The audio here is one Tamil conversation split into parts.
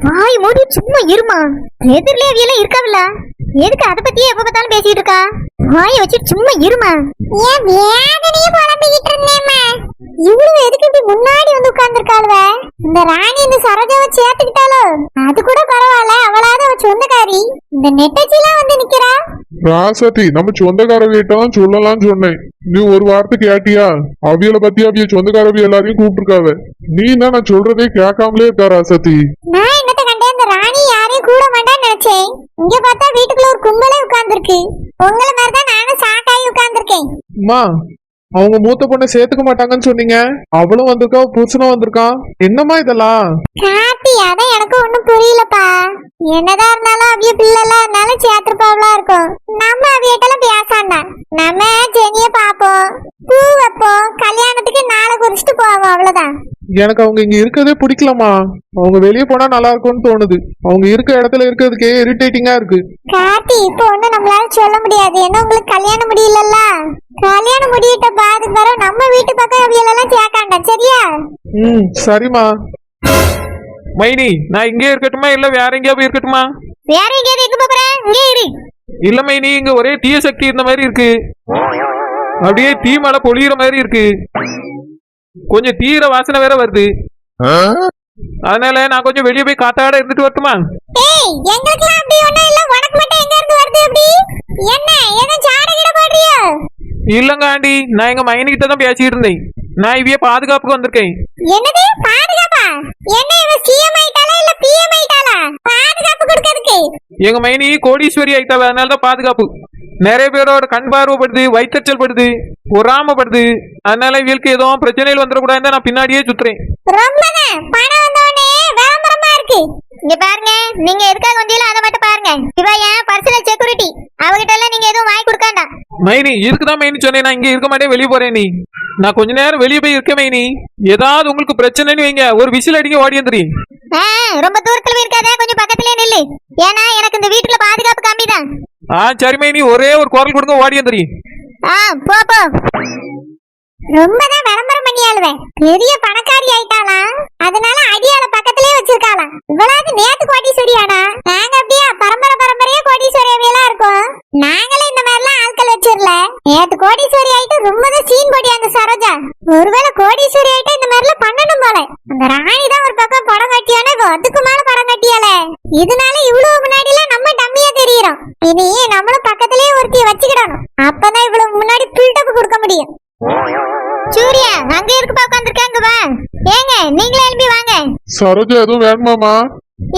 வாய் மூடி சும்மா இருமா. எதிரிலே அவியெல்லாம் இருக்காவில்ல, எதுக்கு அதை பத்தியே எப்ப பார்த்தாலும் பேசிட்டு இருக்கா? வாய வச்சு சும்மா இருமா. ஏன் வேதனையே புலம்பிக்கிட்டு இருந்தேம்மா. இவ்வளவு எதுக்கு இப்படி முன்னாடி வந்து உட்கார்ந்துருக்காளுவ? இந்த ராணி இந்த சரோஜாவை சேர்த்துக்கிட்டாலோ அது கூட பரவாயில்ல, அவளாவது அவ சொந்தக்காரி. இந்த நெட்டச்சிலாம் வந்து நிக்கிறா. ராசாத்தி, நம்ம சொந்தக்கார வீட்டம் சொல்லலாம் சொன்னேன், நீ ஒரு வார்த்தை கேட்டியா? அவியலை பத்தி அவிய சொந்தக்காரவி எல்லாரையும் கூப்பிட்டுருக்காவ. நீ தான் நான் சொல்றதே கேட்காமலே இருக்கா ராசாத்தி. நான் என்னத்த கண்டேன், இந்த ராணி யாரையும் கூட மாட்டான்னு நினைச்சேன். இங்க பார்த்தா வீட்டுக்குள்ள ஒரு கும்பலே உட்கார்ந்துருக்கு. உங்களை மாதிரிதான் நானும் சாக்காயி உட்கார்ந்துருக்கேன். அம்மா, அவங்க மூத்த பொண்ணை சேர்த்துக்க மாட்டாங்கன்னு சொன்னீங்க, அவளும் வந்திருக்கா, புருஷனும் வந்திருக்கான். என்னம்மா இதெல்லாம்? கார்த்தி, அதான் எனக்கு ஒண்ணும் புரியலப்பா. என்னதான் இருந்தாலும் அவிய பிள்ளைலாம் இருந்தாலும் சேர்த்துருப்பாவளா இருக்கும். நம்ம அவியட்டெல்லாம் பேசாண்டா, நம்ம ஜெனிய பாப்போம், பூ வைப்போம், கல்யாணத்துக்கு நாளை குறிச்சிட்டு போவோம், அவ்வளவுதான். எனக்கு அவங்க இங்க இருக்கதே பிடிக்கலமா. அவங்க வெளியே போனா நல்லா இருக்கும்னு தோணுது. அவங்க இருக்க இடத்துல இருக்கிறதுக்கே இரிட்டேட்டிங்கா இருக்கு. கார்த்தி, இப்ப ஒண்ணும் நம்மளால சொல்ல முடியாது. என்ன உங்களுக்கு கல்யாணம் முடியலல்ல? கல்யாணம் முடியிட்ட பாதுக்கு வர நம்ம வீட்டு பக்கம் அவியெல்லாம் சேர்க்காண்டா, சரியா? சரிம்மா. மைனி, நான் இங்கே இருக்கட்டுமா இல்ல வேற எங்கேயா போய் இருக்கட்டுமா? வேற எங்கேயாவது எங்க போறேன்? இங்கே இரு. இல்ல மைனி, இங்க ஒரே தீய சக்தி இருந்த மாதிரி இருக்கு. அப்படியே தீ மழை பொழியிற மாதிரி இருக்கு. கொஞ்சம் தீர வாசனை வேற வருது. அதனால நான் கொஞ்சம் வெளியே போய் காத்தாட இருந்துட்டு வரட்டுமா? ஏய், எங்களுக்குலாம் அப்படி ஒண்ணும் இல்ல. உனக்கு மட்டும் எங்க இருந்து வருது அப்படி? என்ன ஏதோ சாடகிட போடுறியா? இல்லங்க ஆண்டி, நான் எங்க மைனி கிட்ட தான் பேசிட்டு இருந்தேன். நான் இவைய பாதுகாப்புக்கு வந்திருக்கேன். என்னது பாதுகாப்பா? என்ன இவ சிஎம் ஆயிட்டாளா இல்ல பிஎம் ஆயிட்டாளா? பாதுகாப்பு கொடுக்கிறதுக்கு? எங்க மைனி கோடீஸ்வரி ஆயிட்டாவ, அதனால தான் பாதுகாப்பு. நிறைய பேரோட கண் பார்வைப்படுது, வயிற்றச்சல் படுது, பொறாமப்படுது. அதனால இவளுக்கு ஏதோ பிரச்சனைகள் வந்துடக்கூடாதுன்னு நான் பின்னாடியே சுத்துறேன். ரொம்பதான் பணம் வந்தோடனே விளம்பரமா இருக்கு. இங்க பாருங்க, நீங்க எதுக்காக வந்தீங்களோ அதை மட்டும் பாருங்க. இவ ஏன் பர்சனல் செக்யூரிட்டி, அவகிட்ட எல்லாம் நீங்க எதுவும் வாங்கி கொடுக்காண்டா. மைனி, இருக்குதான் மைனி சொன்னேன், நான் இங்க இருக்க மாட்டேன், வெளியே போறேன். நான் கொஞ்ச நேரம் வெளியே போய் இருக்க மைனி. ஏதாவது உங்களுக்கு பிரச்சனைன்னு வைங்க, ஒரு விசில் அடிக்க ஓடி வந்துறீங்க. ரொம்ப தூரத்துல இருக்காத, கொஞ்சம் பக்கத்திலே நில்லு. ஏன்னா எனக்கு இந்த வீட்டுல பாதுகாப்பு கம்மிதான். சரி மைனி, ஒரே ஒரு குரல் கொடுங்க, ஓடி வந்துறீங்க. போ போ. ரொம்பதான் விளம்பரம் பண்ணியாளுவேன். பெரிய பணக்காரி ஆயிட்டாளா, அதனால அடியாள பக்கத்திலே வச்சிருக்காளாம். இவ்வளவு நேத்து கோடீஸ்வரியானா? நாங்க அப்படியே பரம்பரையா கோடீஸ்வரியாவே இருக்கோம். நாங்களே இந்த மாதிரி எல்லாம் ஆட்கள் வச்சிடல. நேத்து கோடீஸ்வரி ஆயிட்டு ரொம்பதான் சீன் போட்டி அந்த சரோஜா. ஒருவேளை கோடீஸ்வரி ஆயிட்டு இந்த மாதிரி எல்லாம் பண்ணணும் போல. அந்த ராணி தான் ஒரு பக்கம் படம் கட்டியானே, அதுக்கு மேல படம் கட்டியால. இதனால இவ்வளவு முன்னாடி எல்லாம் நம்ம டம்மியா தெரியுறோம். இனி நம்மளும் பக்கத்திலேயே ஒருத்திய வச்சுக்கிடணும். அப்பதான் இவ்வளவு முன்னாடி பில்டப் கொடுக்க முடியும். சூர்யா, அங்க இருக்கு உட்காந்துருக்காங்க, வா. ஏங்க, நீங்களே எழுப்பி வாங்க. சரோஜா, எதுவும் வேணுமாமா?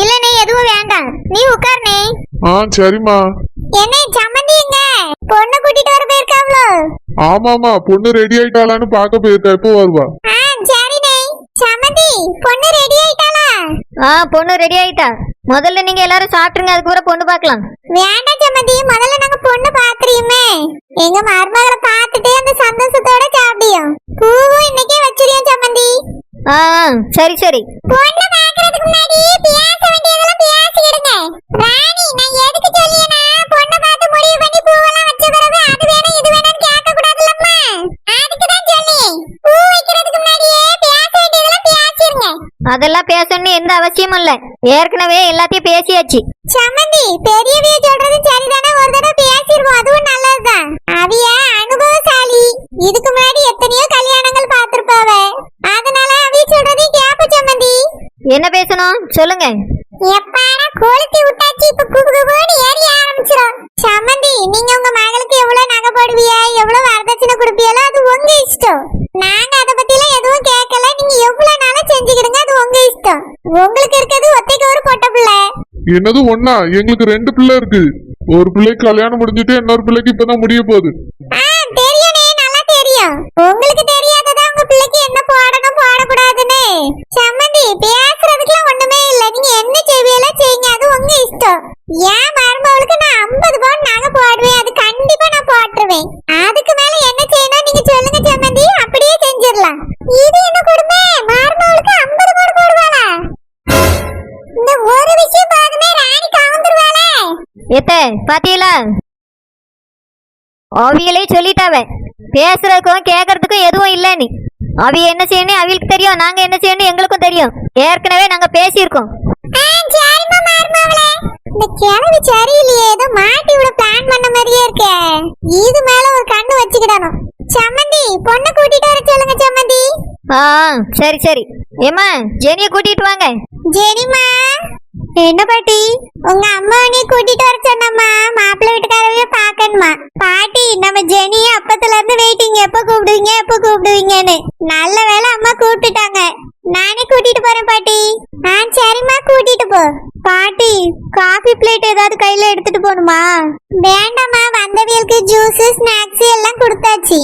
இல்ல, நீ எதுவும் வேண்டாம், நீ உட்கார்னே. சரிம்மா. என்ன சம்மந்தி எங்க? பொண்ணு கூட்டிட்டு வர போயிருக்காங்களோ? ஆமாமா, பொண்ணு ரெடி ஆயிட்டாளான்னு பாக்க போயிருக்கா, எப்போ வருவா? சரிண்ணே. சம்மந்தி, பொண்ணு ரெடி ஆயிட்டாளா? பொண்ணு ரெடி ஆயிட்டா. முதல்ல நீங்க எல்லாரும் சாப்பிட்டுருங்க, அதுக்கு கூட பொண்ணு பாக்கலாம். வேண்டாம் சம்மந்தி, முதல்ல நாங்க பொண்ணு பாத்துறியுமே. எங்க மருமகளை பாத்துட்டு அந்த சந்தோஷத்தோட சாப்பிடியோம். பூவும் இன்னைக்கே வச்சிருக்கோம் சம்மந்தி. சரி சரி. பொண்ணு பாக்குறதுக்கு முன்னாடி பேச வேண்டியதெல்லாம் பேசிடுங்க. ராணி, நான் எதுக்கு சொல்லியேனா, பொண்ணு பார்த்து முடிவு பண்ணி பூவெல்லாம் வச்ச பிறகு அது வேணும் இது வேணும்னு கேட்க கூடாதுல்லம்மா. அதுக்கு தான் சொல்லியேன். பூ வைக்கிறதுக்கு முன்னாடியே பேச வேண்டியதெல்லாம் பேசிடுங்க. அதெல்லாம் பேசணும்னு எந்த அவசியமும் இல்ல, ஏற்கனவே எல்லாத்தையும் பேசியாச்சு. சம்மந்தி, பெரியவிய சொல்றது சரிதானே, ஒரு தடவை பேசிடுவோம், அதுவும் நல்லதுதான். அவிய அனுபவசாலி, இதுக்கு முன்னாடி எத்தனையோ கல்யாணங்கள் பார்த்திருப்பாவ. அதனால அவிய சொல்றதை கேப்ப சம்மந்தி. என்ன பேசணும் சொல்லுங்க. எப்பாடா கொளுத்தி விட்டாச்சு, இப்ப குபுகுபுன்னு ஏறி ஆரம்பிச்சிடும். சம்மந்தி, நீங்க உங்க மகளுக்கு எவ்வளவு நகை போடுவிய, எவ்வளவு வரதட்சணை கொடுப்பீங்களோ அது உங்க இஷ்டம். நாங்க அதை பத்தி எல்லாம் எதுவும் கேட்கல. நீங்க எவ்வளவு நாளும் செஞ்சுக்கிடுங்க, அது உங்க இஷ்டம். உங்களுக்கு இருக்கிறது ஒத்தைக்கு ஒரு பொட்ட பிள்ளை. என்னது ஒண்ணா? எங்களுக்கு 2 பிள்ளை இருக்கு. ஒரு பிள்ளைக்கு கல்யாணம் முடிஞ்சிட்டு இன்னொரு பிள்ளைக்கு இப்பதான் முடிய போகுது. தெரியும்னே, நல்லா தெரியும். உங்களுக்கு தெரியாததா உங்க பிள்ளைக்கு என்ன போடணும் போடக்கூடாதுன்னு? சம்மந்தி, பேசுறதுக்குலாம் ஒண்ணுமே இல்ல. நீங்க என்ன செய்வீங்களோ செய்யுங்க, அது உங்க இஷ்டம். ஏன் மருமகளுக்கு நான் 50 பவுன் பாத்தீங்களா? அவியலே சொல்லிட்டாவ, பேசுறதுக்கும் கேட்கறதுக்கும் எதுவும் இல்லைன்னு. அவி என்ன செய்யணும் அவளுக்கு தெரியும், நாங்க என்ன செய்யணும் எங்களுக்கும் தெரியும். ஏற்கனவே நாங்க பேசியிருக்கோம். இந்த கிழவி சரியில்லையே, ஏதோ மாட்டி விட பிளான் பண்ண மாதிரியே இருக்கே. இது மேல ஒரு கண்ணு வச்சுக்கிடணும். சம்மந்தி, பொண்ணை கூட்டிட்டு வர சொல்லுங்க சம்மந்தி. ஆ சரி சரி. ஏமா ஜெனிய கூட்டிட்டு வாங்க. ஜெனிமா. என்ன பாட்டி? உங்க அம்மா நீ கூட்டிட்டு வர சொன்னம்மா, மாப்பிள்ளை வீட்டுக்காரவே பாக்கணுமா. பாட்டி, நம்ம ஜெனிய அப்பத்துல இருந்து வெயிட்டிங், எப்ப கூப்பிடுவீங்கன்னு. நல்ல வேளை அம்மா கூப்பிட்டுட்டாங்க. நானே கூட்டிட்டு போறேன் பாட்டி. சரிம்மா, கூட்டிட்டு போ. பாட்டி, காஃபி பிளேட் ஏதாவது கையில எடுத்துட்டு போகணுமா? வேண்டாம்மா, வந்தவியலுக்கு ஜூஸ் ஸ்நாக்ஸ் எல்லாம் கொடுத்தாச்சு.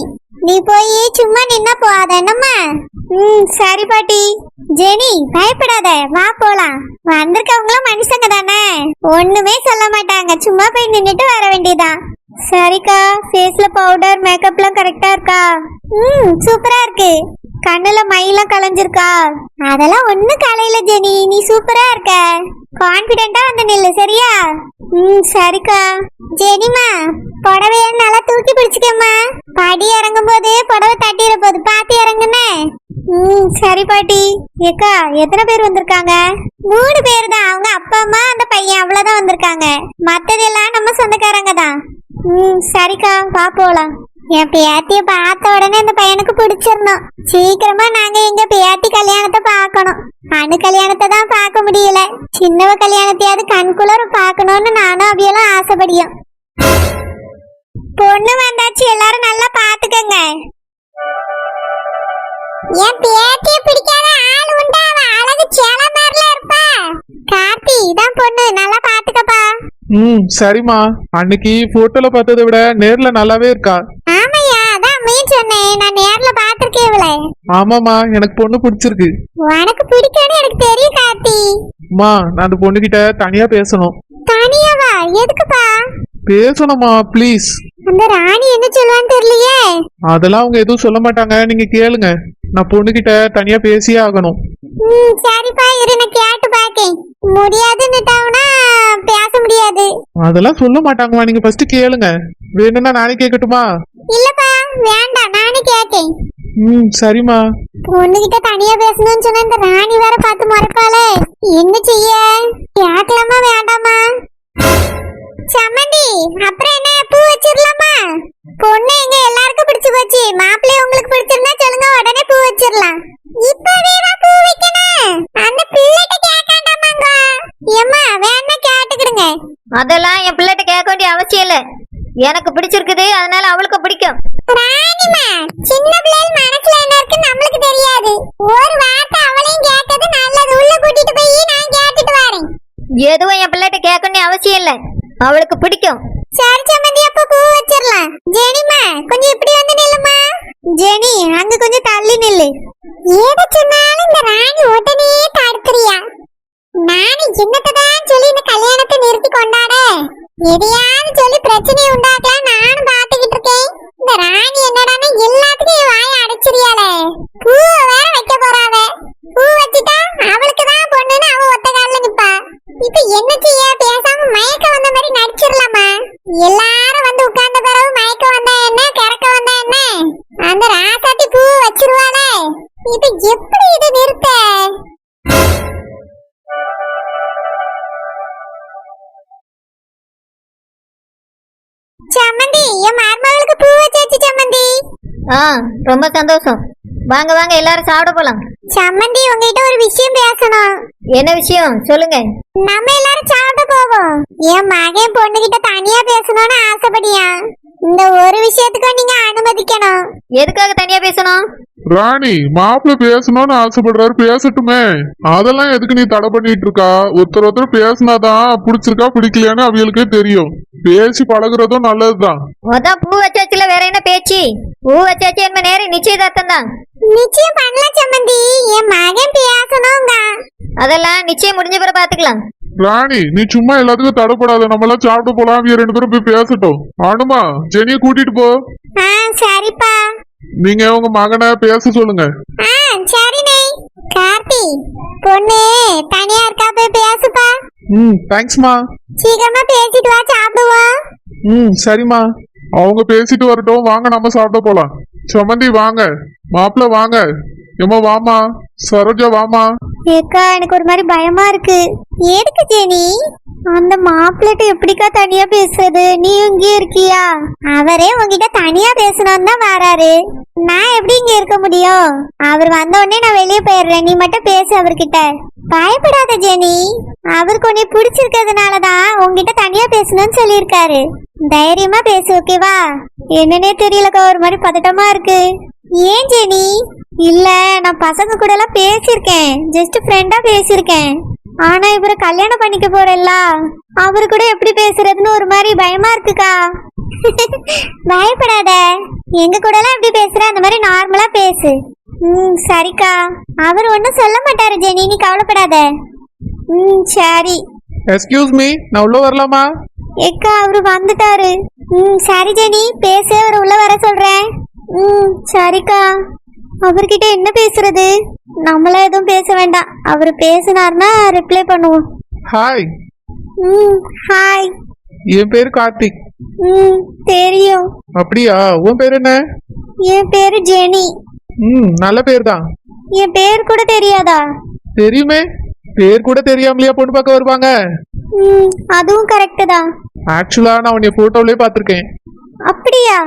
நீ போய் சும்மா நின்னா போகாத என்னம்மா. சரி பாட்டி. ஜெனி, பயப்படாத, வா போலாம். வந்திருக்கவங்களும் மனுஷங்க தானே, ஒண்ணுமே சொல்ல மாட்டாங்க. சும்மா போய் நின்னுட்டு வர வேண்டியதான். சரிக்கா, ஃபேஸ்ல பவுடர் மேக்கப்லாம் கரெக்டா இருக்கா? சூப்பரா இருக்கு. கண்ணுல மையெல்லாம் கலைஞ்சிருக்கா? அதெல்லாம் ஒண்ணும் கலையில ஜெனி, நீ சூப்பரா இருக்க. கான்பிடென்ட்டா வந்து நில்லு, சரியா? சரிக்கா. ஜெனிமா, புடவைய நல்லா தூக்கி பிடிச்சுக்கம்மா. படி இறங்கும் போது புடவை தட்டிட போது பார்த்து இறங்குனே. சரி பாட்டி. ஏக்கா, எத்தனை பேர் வந்திருக்காங்க? 3 பேர் தான். அவங்க அப்பா அம்மா அந்த பையன் அவ்வளவுதான் வந்திருக்காங்க. மத்ததெல்லாம் நம்ம சொந்தக்காரங்க தான். சரிக்கா, வா போலாம். என் பேத்திய பார்த்த உடனே இந்த பையனுக்கு பிடிச்சிடணும். சீக்கிரமா நாங்க எங்க பேத்தி கல்யாணத்தை பார்க்கணும். அணு கல்யாணத்தை தான் பார்க்க முடியல. சின்னவ கல்யாணத்தையாவது கண்குளர பார்க்கணும்னு நானும் அவையெல்லாம் ஆசைப்படியும். பொண்ணு வந்தாச்சு, எல்லாரும் நல்லா பாத்துக்கங்க. என் பேத்திய பிடிக்காத ஆள் உண்டா? அவ அழகு சேல மாதிரில இருப்பா. கார்த்தி, இதான் பொண்ணு, நல்லா பாத்துக்கப்பா. சரிம்மா. அன்னைக்கு போட்டோல பார்த்ததை விட நேர்ல நல்லாவே இருக்கா. ஆமையா, அதான் அம்மையும் சொன்னேன். நான் நேர்ல பாத்திருக்கேன் இவளை. ஆமாமா, எனக்கு பொண்ணு பிடிச்சிருக்கு. உனக்கு பிடிக்கும்னு எனக்கு தெரியும் கார்த்தி. அம்மா, நான் அந்த பொண்ணு கிட்ட தனியா பேசணும். தனியாவா? எதுக்குப்பா? பேசணுமா, ப்ளீஸ். அந்த ராணி என்ன சொல்லுவான்னு தெரியலையே. அதெல்லாம் அவங்க எதுவும் சொல்ல மாட்டாங்க, நீங்க கேளுங்க. நான் பொண்ணு கிட்ட தனியா பேசியே ஆகணும். சரிப்பா, இரு, நான் கேட்டு பாக்கேன். முடியாதுன்னுட்டாவுனா பேச முடியாது. அதெல்லாம் சொல்ல மாட்டாங்கம்மா, நீங்க ஃபர்ஸ்ட் கேளுங்க. வேணும்னா நானே கேட்கட்டுமா? இல்லப்பா, வேண்டாம், நானே கேட்டேன். சரிம்மா. பொண்ணுகிட்ட தனியா பேசணும்னு சொன்ன இந்த ராணி வேற பார்த்து மறைப்பாளே, என்ன செய்ய? கேட்கலாமா வேண்டாமா? சம்மந்தி, அப்புறம் என்ன, பூ வச்சிடலாமா? பொண்ணு எங்க எல்லாருக்கும் பிடிச்சு போச்சு. மாப்பிள்ளை உங்களுக்கு பிடிச்சிருந்தா சொல்லுங்க, உடனே பூ வச்சிடலாம். இப்பவே பூ வைக்கணும்? அந்த பிள்ளைகிட்ட கேட்காண்டாமாங்க. ஏம்மா, வேணா கேட்டுக்கிடுங்க. அதெல்லாம் என் பிள்ளைகிட்ட கேட்க வேண்டிய அவசியம் இல்ல. எனக்கு பிடிச்சிருக்குது, அதனால அவளுக்கு பிடிக்கும். ராணிமா, சின்ன பிள்ளைகள் மனசுல என்ன இருக்கு நம்மளுக்கு தெரியாது. ஒரு வார்த்தை அவளையும் கேட்டது நல்லது. உள்ள கூட்டிட்டு போய் நான் கேட்டுட்டு வரேன். எதுவும் என் பிள்ளைகிட்ட கேட்கணும்னு அவசியம் இல்ல, அவளுக்கு பிடிக்கும். சரி சம்மந்தி, அப்ப பூ வச்சிடலாம். ஜெனிமா, கொஞ்சம் இப்படி வந்து நில்லுமா. ஜெனி, அங்க கொஞ்சம் தள்ளி நில்லு. ஏத சொன்னாலும் இந்த ராணி உடனே தடுக்கிறியா? நானும் என்னதான் சொல்லி இந்த கல்யாணத்தை நிறுத்தி கொண்டாட, எதையாவது சொல்லி பிரச்சனையை உண்டாக்கலாம் நானும் பாத்துக்கிட்டு இருக்கேன். இந்த ராணி என்னடான்னா எல்லாத்துக்கும் வாய அடைச்சிரியாளே. பூவை வேற வைக்க போறாவ. பூ வச்சுட்டா அவளுக்கு தான் பொண்ணுன்னு அவ ஒத்த காலில் நிப்பா. இப்ப என்ன செய்ய? பேசாம மயக்கம் வந்த மாதிரி நடிச்சிடலாமா? எல்லாரும் வந்து உட்கார்ந்த பிறகு மயக்கம் வந்தா என்ன, கிறக்க வந்தா என்ன? அந்த ராசாத்தி பூ வச்சிருவாளே. இப்ப எப்படி இது நிறுத்த? சம்மந்தி, என் மருமகளுக்கு பூ வச்சாச்சு சம்மந்தி. ரொம்ப சந்தோஷம். வாங்க வாங்க, எல்லாரும் சாப்பிட போலாம். சம்மந்தி, உங்ககிட்ட ஒரு விஷயம் பேசணும். என்ன விஷயம் சொல்லுங்க. நம்ம எல்லாரும் சாப்பிட போவோம். என் மகன் பொண்ணுகிட்ட தனியா பேசணும்னு ஆசைப்படியா. இந்த ஒரு விஷயத்துக்கும் நீங்க அனுமதிக்கணும். எதுக்காக தனியா பேசணும்? ராணி, மாப்பிள்ள பேசணும்னு ஆசைப்படுறாரு, பேசட்டுமே. அதெல்லாம் எதுக்கு நீ தடை பண்ணிட்டு இருக்கா? ஒருத்தர் பேசினாதான் பிடிச்சிருக்கா பிடிக்கலையான்னு அவங்களுக்கே தெரியும். பேசி பழகுறதும் நல்லதுதான். அதான் பூ வச்சாச்சுல, வேற என்ன பேச்சு? பூ வச்சாச்சு, என்ன நேரம் நிச்சயதார்த்தம் தான். நிச்சயம் பண்ணலாம் சம்மந்தி. என் மகன் பேசணுங்க. அதெல்லாம் நிச்சயம் முடிஞ்ச பிறகு பாத்துக்கலாம். ராணி, நீ சும்மா எல்லாத்துக்கும் தடைப்படாத. நம்ம எல்லாம் சாப்பிட்டு போலாம். இவங்க 2 பேரும் போய் பேசட்டும். அனுமா, ஜெனியை கூட்டிட்டு போ. சரிப்பா. நீங்க உங்க மகனை பேச சொல்லுங்க. சரிண்ணே. கார்த்தி, பொண்ணு தனியா இருக்கா, போய் பேசுப்பா. தேங்க்ஸ்மா. சீக்கிரமா பேசிட்டு வா, சாப்பிடுவோம். சரிம்மா. அவங்க பேசிட்டு வரட்டும், வாங்க நம்ம சாப்பிட போலாம். சமந்தி வாங்க, மாப்பிள்ள வாங்க, ஏமா வாமா, சரோஜா வாமா. ஏக்கா எனக்கு ஒரு மாதிரி பயமா இருக்கு. எதுக்கு ஜெனி? அந்த மாப்பிள்ளைட்ட எப்படிக்கா தனியா பேசுறது? நீ இங்கே இருக்கியா? அவரே உங்ககிட்ட தனியா பேசணும்னு தான் வராரு. நான் எப்படி இங்க இருக்க முடியும்? அவர் வந்த உடனே நான் வெளியே போயிடுறேன். நீ மட்டும் பேசு அவர்கிட்ட. பயப்படாத ஜெனி, அவருக்கு உன்னை பிடிச்சிருக்கிறதுனாலதான் உங்ககிட்ட தனியா பேசணும்னு சொல்லியிருக்காரு. தைரியமா பேசு, ஓகேவா? என்னன்னே தெரியலக்கா, ஒரு மாதிரி பதட்டமா இருக்கு. ஏன் ஜெனி? இல்ல, நான் பசங்க கூட எல்லாம் பேசியிருக்கேன், ஜஸ்ட் ஃப்ரெண்டா பேசியிருக்கேன். ஆனா இவரை கல்யாணம் பண்ணிக்க போறேல்ல, அவரு கூட எப்படி பேசுறதுன்னு ஒரு மாதிரி பயமா இருக்குக்கா. பயப்படாத, எங்க கூட எல்லாம் எப்படி பேசுற அந்த மாதிரி நார்மலா பேசு. சரிக்கா. அவர் ஒன்னும் சொல்ல மாட்டாரு ஜெனி, நீ கவலைப்படாத. சரி. எக்ஸ்கியூஸ் மீ, நான் உள்ள வரலாமா? ஏக்கா அவரு வந்துட்டாரு. சரி ஜெனி, பேச அவர் உள்ள வர சொல்றேன். சரிக்கா. அவர்கிட்ட என்ன பேசுறது? நம்மள எதுவும் பேச வேண்டாம், அவரு பேசினார்னா ரிப்ளை பண்ணுவோம். ஹாய். ஹாய். என் பேரு கார்த்திக். தெரியும். அப்படியா? உன் பேர் என்ன? என் பேரு ஜெனி. நல்ல பேர் தான். என் பேர் கூட தெரியாதா? தெரியுமே. பேர் கூட தெரியாமலையா பொண்ணு பார்க்க வருவாங்க? அதுவும் கரெக்ட் தான். ஆக்சுவலா நான் உன்னை போட்டோலயே பாத்திருக்கேன். அப்படியா?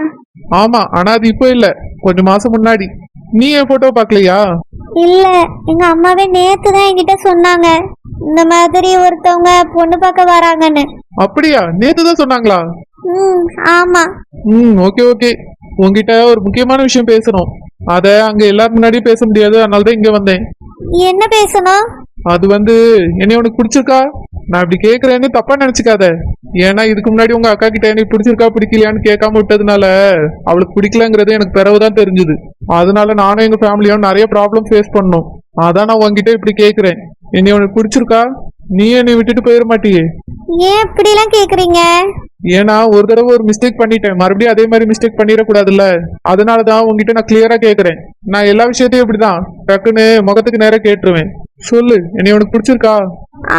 ஆமா, ஆனா அது இப்போ இல்ல, கொஞ்சம் மாசம் முன்னாடி. நீ என் போட்டோ பாக்கலையா? இல்ல, எங்க அம்மாவே நேத்து தான் என்கிட்ட சொன்னாங்க, இந்த மாதிரி ஒருத்தவங்க பொண்ணு பார்க்க வராங்கன்னு. அப்படியா? நேத்து தான் சொன்னாங்களா? ஆமா. Okay okay. உங்ககிட்ட ஒரு முக்கியமான விஷயம் பேசணும். அத அங்க எல்லாரும் முன்னாடி பேச முடியாது, அதனாலதான் இங்க வந்தேன். என்ன பேசணும்? அது என்னை உனக்கு பிடிச்சிருக்கா? நான் இப்படி கேக்குறேன்னு தப்பா நினைச்சுக்காத. ஏன்னா இதுக்கு முன்னாடி உங்க அக்கா கிட்ட எனக்கு பிடிச்சிருக்கா பிடிக்கலையான்னு கேட்காம விட்டதுனால அவளுக்கு பிடிக்கலங்கிறது எனக்கு பிறகுதான் தெரிஞ்சுது. அதனால நானும் எங்க ஃபேமிலியும் நிறைய ப்ராப்ளம் ஃபேஸ் பண்ணோம். அதான் நான் உங்ககிட்ட இப்படி கேக்குறேன், என்னை உனக்கு பிடிச்சிருக்கா? நீ என்னை விட்டுட்டு போயிட மாட்டியே? ஏன் இப்படி எல்லாம் கேக்குறீங்க? ஏன்னா ஒரு தடவை ஒரு மிஸ்டேக் பண்ணிட்டேன், மறுபடியும் அதே மாதிரி மிஸ்டேக் பண்ணிடக்கூடாதுல்ல. அதனாலதான் உங்ககிட்ட நான் கிளியரா கேக்குறேன். நான் எல்லா விஷயத்தையும் இப்படிதான் டக்குன்னு முகத்துக்கு நேரம் கேட்டுருவேன். சொல்லு, என்னை உனக்கு பிடிச்சிருக்கா?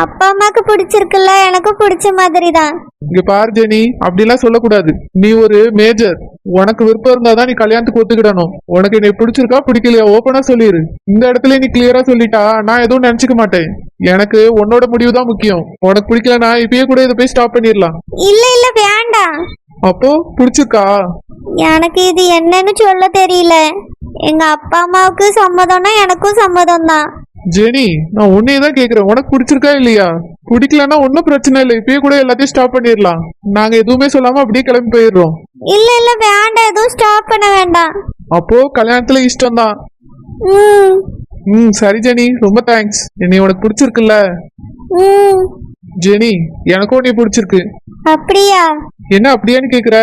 அப்பா அம்மாக்கு பிடிச்சிருக்குல்ல, எனக்கும் பிடிச்ச மாதிரி தான். இங்க பாரு ஜெனி, அப்படிலாம் சொல்லக்கூடாது. நீ ஒரு மேஜர், உனக்கு விருப்பம் இருந்தாதான் நீ கல்யாணத்துக்கு ஒத்துக்கிடணும். உனக்கு என்னை பிடிச்சிருக்கா பிடிக்கலையா ஓப்பனா சொல்லிடு. இந்த இடத்துல நீ கிளியரா சொல்லிட்டா நான் எதுவும் நினைச்சுக்க மாட்டேன். எனக்கு உன்னோட முடிவு தான் முக்கியம். உனக்கு பிடிக்கலனா இப்பயே கூட இதை போய் ஸ்டாப் பண்ணிடலாம். இல்ல இல்ல வேண்டாம். அப்போ பிடிச்சிருக்கா? எனக்கு இது என்னன்னு சொல்ல தெரியல. எங்க அப்பா அம்மாவுக்கு சம்மதம்னா எனக்கும் சம்மதம் தான். ஜெனி, நான் உன்னையதான் கேக்குறேன், உனக்கு பிடிச்சிருக்கா இல்லையா? பிடிக்கலன்னா ஒன்னும் பிரச்சனை இல்லை, இப்பயே கூட எல்லாத்தையும் ஸ்டாப் பண்ணிடலாம். நாங்க எதுவுமே சொல்லாம அப்படியே கிளம்பி போயிடுறோம். இல்ல இல்ல வேண்டாம், எதுவும் ஸ்டாப் பண்ண வேண்டாம். அப்போ கல்யாணத்துல இஷ்டம் தான். சரி ஜெனி, ரொம்ப தேங்க்ஸ். என்னை உனக்கு பிடிச்சிருக்குல்ல? ஜெனி, எனக்கும் நீ பிடிச்சிருக்கு. அப்படியா? என்ன அப்படியான்னு கேக்குற?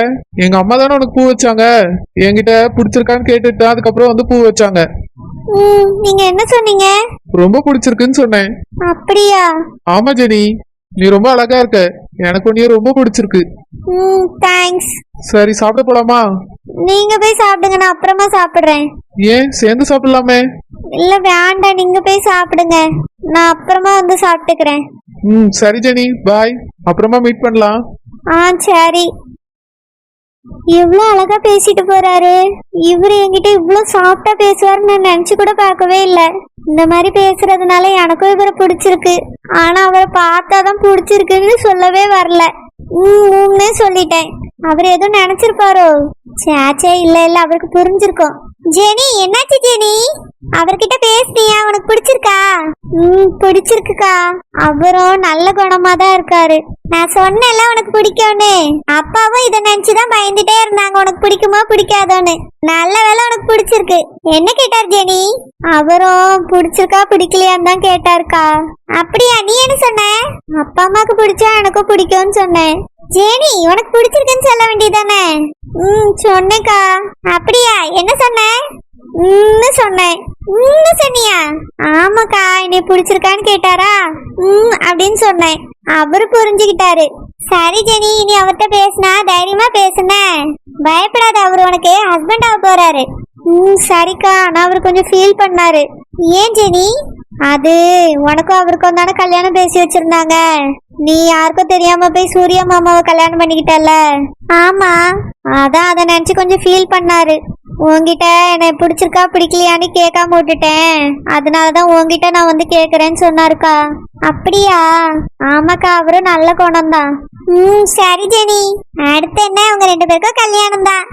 எங்க அம்மா தானே உனக்கு பூ வச்சாங்க. என்கிட்ட பிடிச்சிருக்கான்னு கேட்டுட்டு அதுக்கப்புறம் பூ வச்சாங்க. நீங்க என்ன சொன்னீங்க? ரொம்ப பிடிச்சிருக்குன்னு சொன்னேன். அப்படியா? ஆமா ஜெனி, நீ ரொம்ப அழகா இருக்க, எனக்கு நீ ரொம்ப பிடிச்சிருக்கு. தேங்க்ஸ். சரி, சாப்பிட போலாமா? நீங்க போய் சாப்பிடுங்க, நான் அப்புறமா சாப்பிடுறேன். ஏன், சேர்ந்து சாப்பிடலாமே? இல்ல வேண்டாம், நீங்க போய் சாப்பிடுங்க, நான் அப்புறமா வந்து சாப்பிட்டுக்கிறேன். சரி ஜெனி, பாய், அப்புறமா மீட் பண்ணலாம். சரி. எவ்வளவு அழகா பேசிட்டு போறாரு. இவரு என்கிட்ட இவ்வளவு சாஃப்டா பேசுவாருன்னு நான் நினைச்சு கூட பார்க்கவே இல்ல. இந்த மாதிரி பேசுறதுனால எனக்கும் இவரை பிடிச்சிருக்கு. ஆனா அவரை பார்த்தாதான் பிடிச்சிருக்குன்னு சொல்லவே வரல. சொல்லிட்டேன். அவர் எதுவும் நினைச்சிருப்பாரோ? சேச்சே, இல்ல இல்ல, அவருக்கு புரிஞ்சிருக்கும். ஜெனி, என்னாச்சு ஜெனி? அவர்கிட்ட பேசினியா? உனக்கு பிடிச்சிருக்கா? பிடிச்சிருக்குக்கா. அவரும் நல்ல குணமா தான் இருக்காரு. நான் சொன்னேன்ல உனக்கு பிடிக்கும்னு. அப்பாவும் இதை நினைச்சுதான் பயந்துட்டே இருந்தாங்க, உனக்கு பிடிக்குமா பிடிக்காதோன்னு. நல்ல வேலை உனக்கு பிடிச்சிருக்கு. என்ன கேட்டார் ஜெனி? அவரும் பிடிச்சிருக்கா பிடிக்கலையான்னு தான் கேட்டாருக்கா. அப்படியா? நீ என்ன சொன்ன? அப்பா அம்மாக்கு பிடிச்சா எனக்கும் பிடிக்கும்னு சொன்னேன். ஜெனி, உனக்கு பிடிச்சிருக்குன்னு சொல்ல வேண்டியதானே? சொன்னேக்கா. அப்படியா? என்ன சொன்ன? சொன்னேன். சொன்னியா? ஆமாக்கா, என்னை பிடிச்சிருக்கான்னு கேட்டாரா? அப்படின்னு சொன்னேன். அவரு புரிஞ்சுக்கிட்டாரு. சரி ஜெனி, இனி அவர்கிட்ட பேசினா தைரியமா பேசுன, பயப்படாத. அவரு உனக்கு ஹஸ்பண்ட் ஆக போறாரு. சரிக்கா. ஆனா அவரு கொஞ்சம் ஃபீல் பண்ணாரு. ஏன் ஜெனி? அது உனக்கும் அவருக்கும் தானே கல்யாணம் பேசி வச்சிருந்தாங்க. நீ யாருக்கும் தெரியாம போய் சூர்யா மாமாவை கல்யாணம் பண்ணிக்கிட்டல. ஆமா, அதான் அதை நினைச்சு கொஞ்சம் ஃபீல் பண்ணாரு. உன்கிட்ட என்னை பிடிச்சிருக்கா பிடிக்கலையான்னு கேட்காம விட்டுட்டேன். அதனாலதான் உன்கிட்ட நான் வந்து கேக்குறேன்னு சொன்னாருக்கா. அப்படியா? ஆமாக்கா, அவரும் நல்ல குணம் தான். சரி ஜெனி, அடுத்து என்ன, உங்க 2 பேருக்கும் கல்யாணம் தான்.